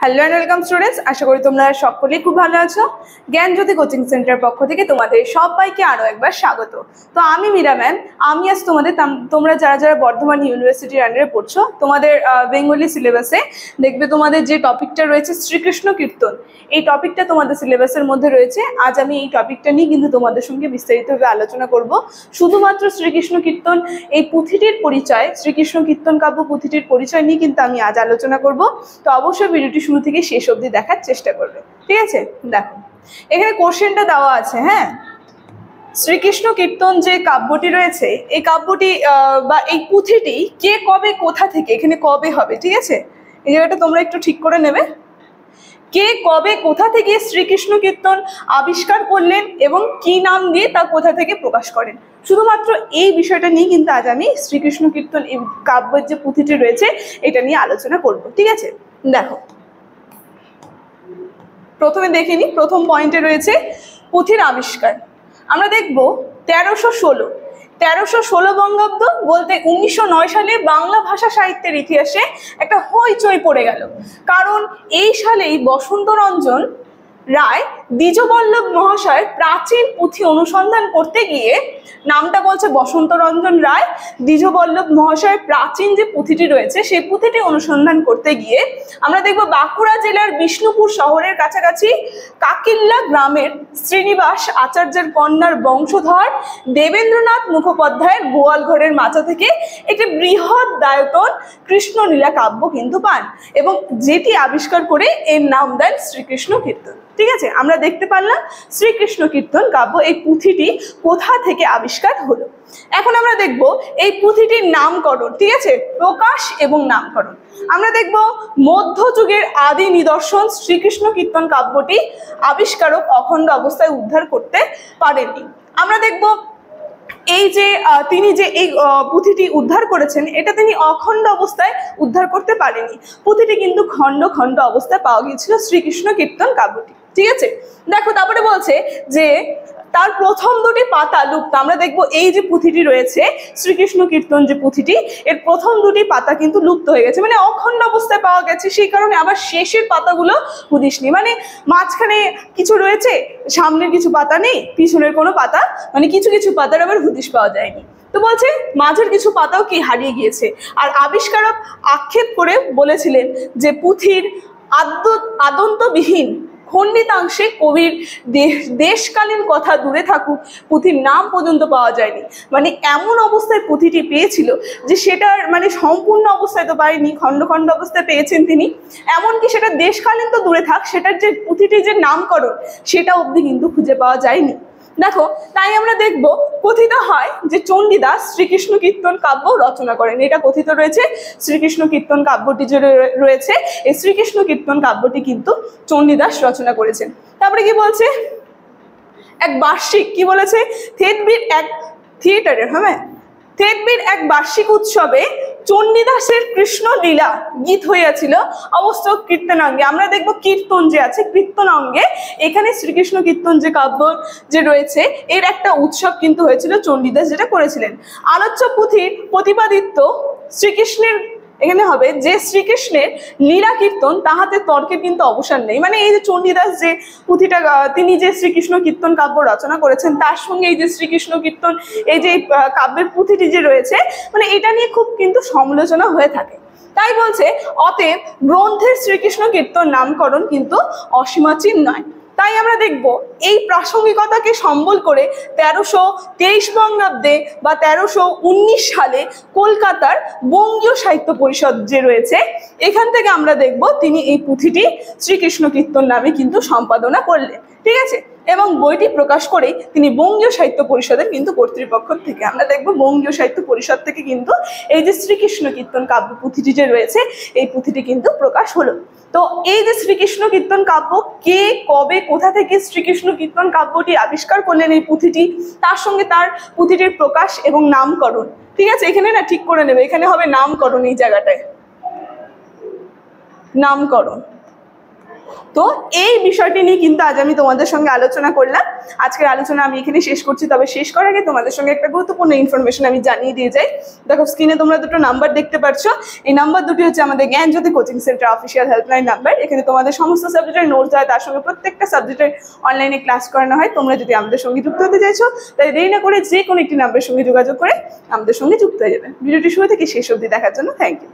Hello and welcome students, আশা করি তোমরা সকলেই খুব ভালো আছো। জ্ঞানজ্যোতি কোচিং সেন্টার পক্ষ থেকে তোমাদের সবাইকে আরও একবার স্বাগত। তো আমি মীরা ম্যাম, আমি আজ তোমরা যারা যারা বর্ধমান ইউনিভার্সিটির আন্ডারে পড়ছো, তোমাদের বেঙ্গলি সিলেবাসে দেখবে তোমাদের যে টপিকটা রয়েছে শ্রীকৃষ্ণ কীর্তন, এই টপিকটা তোমাদের সিলেবাসের মধ্যে রয়েছে। আজ আমি এই টপিকটা নিয়ে কিন্তু তোমাদের সঙ্গে বিস্তারিতভাবে আলোচনা করব। শুধুমাত্র শ্রীকৃষ্ণ কীর্তন এই পুঁথিটির পরিচয়, শ্রীকৃষ্ণ কীর্তন কাব্য পুঁথিটির পরিচয় নিয়ে কিন্তু আমি আজ আলোচনা করব। তো অবশ্যই ভিডিওটি শুরু থেকে শেষ অবধি দেখার চেষ্টা করবে, ঠিক আছে? দেখো এখানে কোশ্চেনটা দেওয়া আছে। হ্যাঁ, শ্রীকৃষ্ণ কীর্তন যে কাব্যটি রয়েছে, এই কাব্যটি বা এই পুঁথিটি কে কবে কোথা থেকে, এখানে কবে হবে, ঠিক আছে? এই জায়গাটা তোমরা একটু ঠিক করে নেবে। কে কবে কোথা থেকে শ্রীকৃষ্ণ কীর্তন আবিষ্কার করলেন এবং কি নাম দিয়ে তা কোথা থেকে প্রকাশ করেন, শুধুমাত্র এই বিষয়টা নিয়ে কিন্তু আজ আমি শ্রীকৃষ্ণ কীর্তন এই কাব্যের যে পুঁথিটি রয়েছে এটা নিয়ে আলোচনা করব, ঠিক আছে? দেখো প্রথমে দেখে নিই, প্রথম পয়েন্টে রয়েছে পুঁথির আবিষ্কার। আমরা দেখব 1316 বঙ্গাব্দ বলতে 1909 সালে বাংলা ভাষা সাহিত্যের ইতিহাসে একটা হইচই পড়ে গেল। কারণ এই সালেই বসন্তরঞ্জন রায় দ্বিজবল্লভ মহাশয় প্রাচীন পুঁথি অনুসন্ধান করতে গিয়ে, নামটা বলছে বসন্তরঞ্জন রায়, দ্বিজবল্লভ মহাশয়ের প্রাচীন যে পুঁথিটি রয়েছে সেই পুঁথিটি অনুসন্ধান করতে গিয়ে আমরা দেখব বাঁকুড়া জেলার বিষ্ণুপুর শহরের কাছাকাছি কাকিল্লা গ্রামের শ্রীনিবাস আচার্যের কন্যার বংশধর দেবেন্দ্রনাথ মুখোপাধ্যায়ের গোয়ালঘরের মাচা থেকে একটি বৃহৎ দায়তন কৃষ্ণলীলা কাব্য কিন্তু পান এবং যেটি আবিষ্কার করে এর নাম দেন শ্রীকৃষ্ণ কীর্তন, ঠিক আছে? আমরা দেখতে পারলাম শ্রীকৃষ্ণ কীর্তন কাব্য এই পুঁথিটি কোথা থেকে আবিষ্কার হলো। এখন আমরা দেখব এই পুঁথিটির নামকরণ, ঠিক আছে? প্রকাশ এবং নামকরণ। আমরা দেখব মধ্যযুগের আদি নিদর্শন শ্রীকৃষ্ণ কীর্তন কাব্যটি আবিষ্কারক অখণ্ড অবস্থায় উদ্ধার করতে পারেননি। আমরা দেখব এই যে তিনি যে এই পুঁথিটি উদ্ধার করেছেন এটা তিনি অখণ্ড অবস্থায় উদ্ধার করতে পারেনি। পুঁথিটি কিন্তু খণ্ড খণ্ড অবস্থায় পাওয়া গিয়েছিল শ্রীকৃষ্ণ কীর্তন কাব্যটি, ঠিক আছে? দেখো তারপরে বলছে যে তার প্রথম দুটি পাতা লুপ্ত। আমরা দেখবো এই যে পুঁথিটি রয়েছে শ্রীকৃষ্ণ কীর্তন যে পুঁথিটি, এর প্রথম দুটি পাতা কিন্তু লুপ্ত হয়ে গেছে, মানে অখণ্ড অবস্থায় পাওয়া গেছে, সেই কারণে আবার শেষের পাতাগুলো হুদিসনি, মানে মাঝখানে কিছু রয়েছে, সামনের কিছু পাতা নেই, পিছনের কোনো পাতা, মানে কিছু কিছু পাতার আবার হুদিস পাওয়া যায়নি। তো বলছে মাঝের কিছু পাতাও কি হারিয়ে গিয়েছে। আর আবিষ্কারক আক্ষেপ করে বলেছিলেন যে পুঁথির আদন্তবিহীন খণ্ডিতাংশে কবির দেশকালীন কথা দূরে থাকুক, পুঁথির নাম পর্যন্ত পাওয়া যায়নি। মানে এমন অবস্থায় পুঁথিটি পেয়েছিল যে সেটার মানে সম্পূর্ণ অবস্থায় তো পায়নি, খণ্ড খণ্ড অবস্থায় পেয়েছেন তিনি। এমনকি সেটা দেশকালীন তো দূরে থাক, সেটার যে পুঁথিটির যে নামকরণ সেটা অবধি কিন্তু খুঁজে পাওয়া যায়নি। দেখো তাই আমরা দেখব কথিত হয় যে চণ্ডীদাস শ্রীকৃষ্ণ কীর্তন কাব্য রচনা করেন। এটা কথিত রয়েছে শ্রীকৃষ্ণ কীর্তন কাব্যটি যে রয়েছে, এই শ্রীকৃষ্ণ কীর্তন কাব্যটি কিন্তু চণ্ডীদাস রচনা করেছেন। তারপরে কি বলছে, এক বার্ষিক, কি বলেছে, থেতবির এক বার্ষিক উৎসবে চণ্ডীদাসের কৃষ্ণ লীলা গীত হইয়াছিল অবশ্য কীর্তনাঙ্গে। আমরা দেখবো কীর্তন যে আছে, কীর্তন অঙ্গে এখানে শ্রীকৃষ্ণ কীর্তন যে কাব্য যে রয়েছে এর একটা উৎসব কিন্তু হয়েছিল, চণ্ডীদাস যেটা করেছিলেন। আলোচ্য পুঁথির প্রতিপাদিত্য শ্রীকৃষ্ণের, এখানে হবে যে শ্রীকৃষ্ণের লীলা কীর্তন তাহাতে তর্কের কিন্তু অবসান নেই। মানে এই যে চণ্ডীদাস যে পুঁথিটা তিনি যে শ্রীকৃষ্ণ কীর্তন কাব্য রচনা করেছেন তার সঙ্গে এই যে শ্রীকৃষ্ণ কীর্তন এই যে কাব্যের পুঁথিটি যে রয়েছে, মানে এটা নিয়ে খুব কিন্তু সমালোচনা হয়ে থাকে। তাই বলছে অতএব গ্রন্থের শ্রীকৃষ্ণ কীর্তন নামকরণ কিন্তু অসীমাচীন নয়। তাই আমরা দেখব এই প্রাসঙ্গিকতাকে সম্বল করে 1323 বঙ্গাব্দে বা 1319 সালে কলকাতার বঙ্গীয় সাহিত্য পরিষদ যে রয়েছে এখান থেকে আমরা দেখব তিনি এই পুঁথিটি শ্রীকৃষ্ণ কীর্তন নামে কিন্তু সম্পাদনা করলেন, ঠিক আছে? এবং বইটি প্রকাশ করে তিনি বঙ্গীয় সাহিত্য পরিষদের কিন্তু কর্তৃপক্ষ থেকে, আমরা দেখবো বঙ্গীয় সাহিত্য পরিষদ থেকে কিন্তু এই যে শ্রীকৃষ্ণ কীর্তন কাব্য পুঁথিটি যে রয়েছে এই পুঁথিটি কিন্তু প্রকাশ হলো। তো এই যে শ্রীকৃষ্ণ কীর্তন কাব্য কে কবে কোথা থেকে শ্রীকৃষ্ণ কীর্তন কাব্যটি আবিষ্কার করলেন এই পুঁথিটি, তার সঙ্গে তার পুঁথিটির প্রকাশ এবং নামকরণ, ঠিক আছে? এখানে না ঠিক করে নেবে, এখানে হবে নামকরণ, এই জায়গাটায় নামকরণ। তো এই বিষয়টি নিয়ে কিন্তু আজ আমি তোমাদের সঙ্গে আলোচনা করলাম। আজকের আলোচনা আমি এখানে শেষ করছি, তবে শেষ করার আগে তোমাদের সঙ্গে একটা গুরুত্বপূর্ণ ইনফরমেশন আমি জানিয়ে দিয়ে যাই। দেখো স্ক্রিনে তোমরা দুটো নাম্বার দেখতে পাচ্ছ, এই নাম্বার দুটি হচ্ছে আমাদের Gyanjyoti coaching centre official helpline number. এখানে তোমাদের সমস্ত সাবজেক্টের নোটস হয়, তার সঙ্গে প্রত্যেকটা সাবজেক্টের অনলাইনে ক্লাস করানো হয়। তোমরা যদি আমাদের সঙ্গে যুক্ত হতে চাইছো তাই দেরি না করে যে কোনো একটি নাম্বারের সঙ্গে যোগাযোগ করে আমাদের সঙ্গে যুক্ত হয়ে যাবে। ভিডিওটি শুরু থেকে শেষ অবধি দেখার জন্য থ্যাংক ইউ।